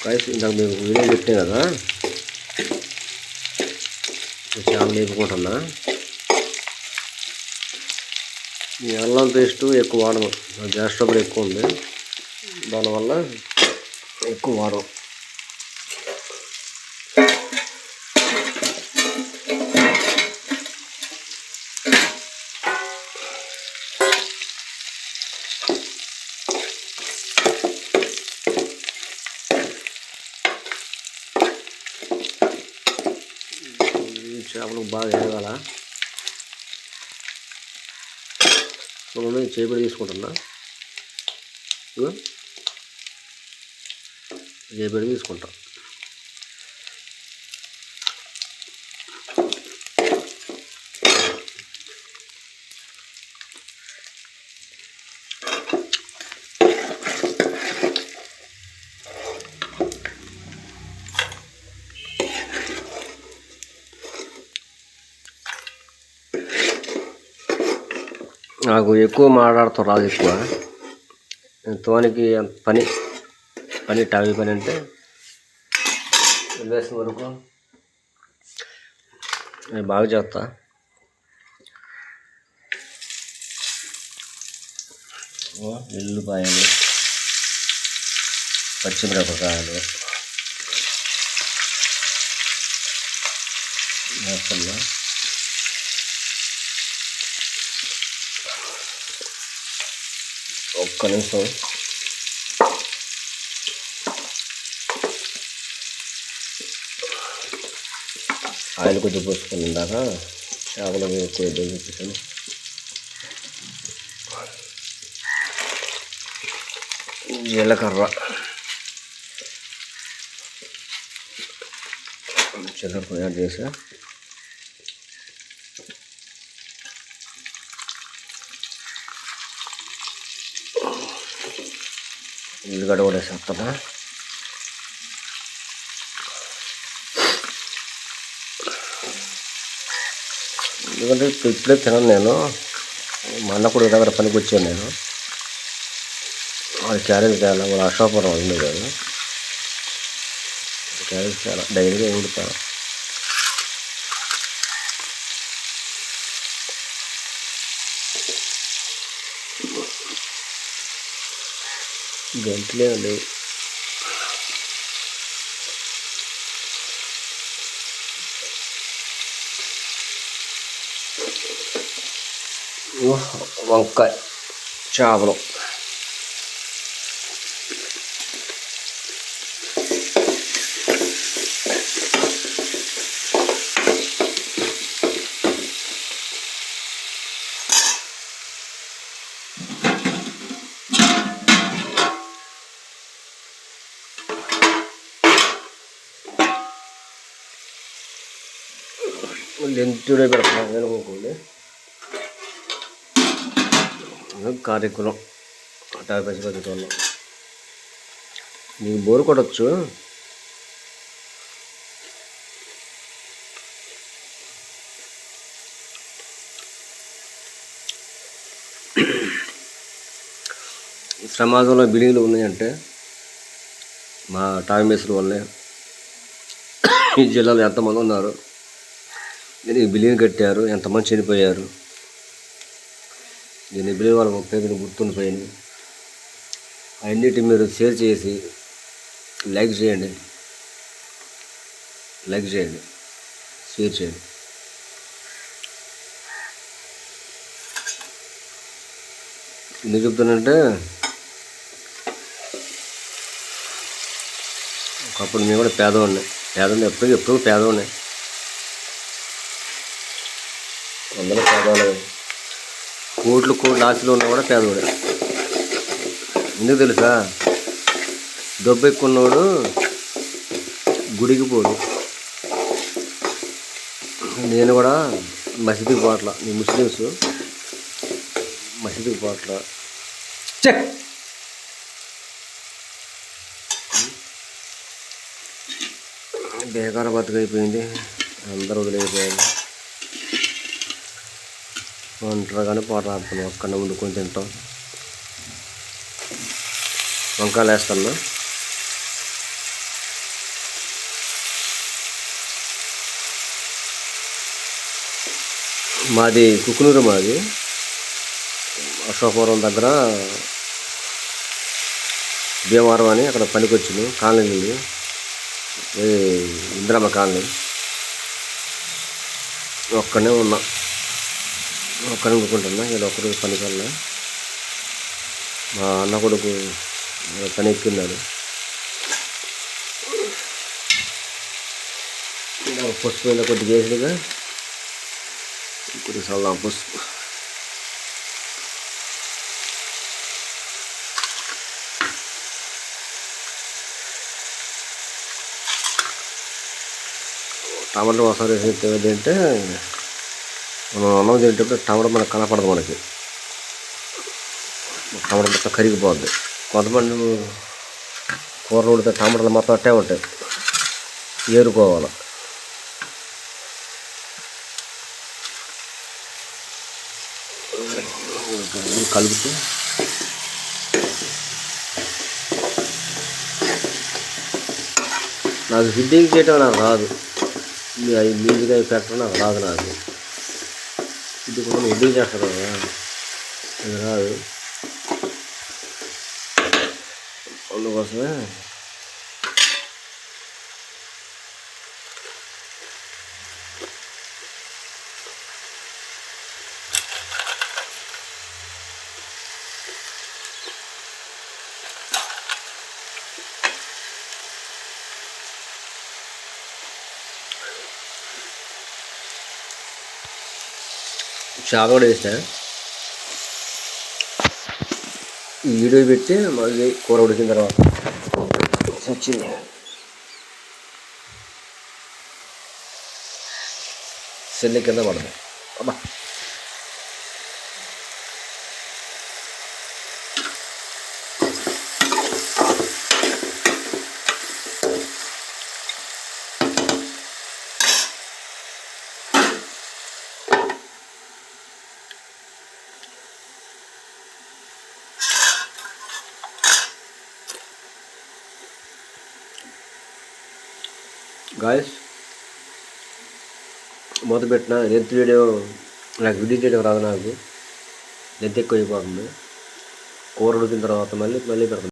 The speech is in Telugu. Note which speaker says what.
Speaker 1: గైస్ ఇందాక మీకు వీడియో పెట్టే కదా, చాలా లేపుకుంటున్నా. ఈ అల్లం పేస్ట్ ఎక్కువ వాడము, గ్యాస్ ట్రబుల్ ఎక్కువ ఉంది, దానివల్ల ఎక్కువ వాడం. చేపలు బాగా ఎదగాల. మనం చేపలు తీసుకుంటున్నా, చేపలు తీసుకుంటాం. నాకు ఎక్కువ మాట్లాడుతూ రాదు, ఎక్కువ ఎంతోనికి పని టావి పని అంటే వేసిన వరకు నేను బాగా చేస్తా. ఎల్లుపాయలు, పచ్చిమిరపకాయలు వేస్తున్నా. ఒక్క నిమిషం. ఆయిల్ కొంచెం పోసుకొని ఇందాక చేపలు ఎక్కువ చూపించాను. జీలకర్ర యాడ్ చేసా. ఉల్లిగడ్డ కూడా వేసేస్తున్నా. ఎందుకంటే ఇప్పుడే తినను నేను, మా అన్న కూడా దగ్గర పనికి వచ్చాను నేను. అది క్యారేజ్ తేయాలి, మన అశోకపురం ఉంది కదా, క్యారేజ్ తేయాలి, డైలీగా ఉడతా. గంటలే లేవు. వంకాయ, చేపలు, లెంతుడే పెడతాను అనుకోండి. కార్యక్రమం టాపేసి పద్ధతిలో నీకు బోరు కొట్టచ్చు. సమాజంలో బిల్డింగ్లు ఉన్నాయంటే మా టాపీ మేస్త్రి వల్లే. ఈ జిల్లాలో ఎంతమంది ఉన్నారు, దీనికి బిల్డింగ్ కట్టారు, ఎంతమంది చనిపోయారు, దీని బిల్డింగ్ వాళ్ళ 30 గుర్తుండిపోయింది. అన్నిటి మీరు షేర్ చేసి లైక్ చేయండి, షేర్ చేయండి. ఎందుకు చెప్తానంటే ఒకప్పుడు మేము కూడా పేదవాడిని ఎప్పుడు పేదవాడిని, అందరూ పేదవాళ్ళు. కోట్లు ఆశలు ఉన్నా కూడా పేదవాడు. ఎందుకు తెలుసా, డబ్బు ఎక్కువ ఉన్నవాడు గుడికి పోడు. నేను కూడా మసీదుకి పోట్ల, నీ ముస్లిమ్స్ మసీదుకి పోట్ల. చెక్ బేకార బతుకైపోయింది, అందరూ వదిలేకపోయారు. ఒంటరిగానే పోరాడుతున్నాం, ఒక్కనే వండుకొని తింటాం. వంకాయలు వేస్తున్నా. మాది కుకునూరు, మాది అశోకవరం దగ్గర భీమవరం అని అక్కడ పనికి వచ్చింది. Colony Indiramma colony. ఒక్కడనే ఉన్నా, ఒక్కడే ఊరుకుంటున్నా. నేను ఒక్కడు పనికి వెళ్ళా. మా అన్న కొడుకు పని ఎక్కిన్నాడు. పసుపు మీద కొద్దిగా వేసినగా కొద్దిగా చల్దాం పసుపు. టమాటా ఒకసారి తింటే మనం అన్నం తింటప్పుడు టమాటా మనకు కనపడదు. మనకి టమాటా మొత్తం కరిగిపోద్ది. కొంతమంది కూర ఉడితే టమాటాలు మొత్తం అట్టే ఉంటాయి, ఏరుకోవాలి. కలుపుతూ నాకు ఫిట్టింగ్ చేయటం నాకు రాదు. నీట్గా పెట్టడం నాకు రాదు. నాకు ఇది కూడా ఫిట్టింగ్ చేస్తారు కదా, అది రాదు. అందుకోసమే చాకు కూడా వేసిన. ఈ వీడియో పెట్టి మళ్ళీ కూర ఉడికిన తర్వాత వచ్చింది. సెల్లి కింద పడదు. అబ్బా, గాయస్ మొదలుపెట్టిన లెంత్ వీడియో. నాకు వీడియో చేయడం రాదు, నాకు లెంత్ ఎక్కువ అయిపోతుంది. కూర ఉడికిన తర్వాత మళ్ళీ పెడతాను.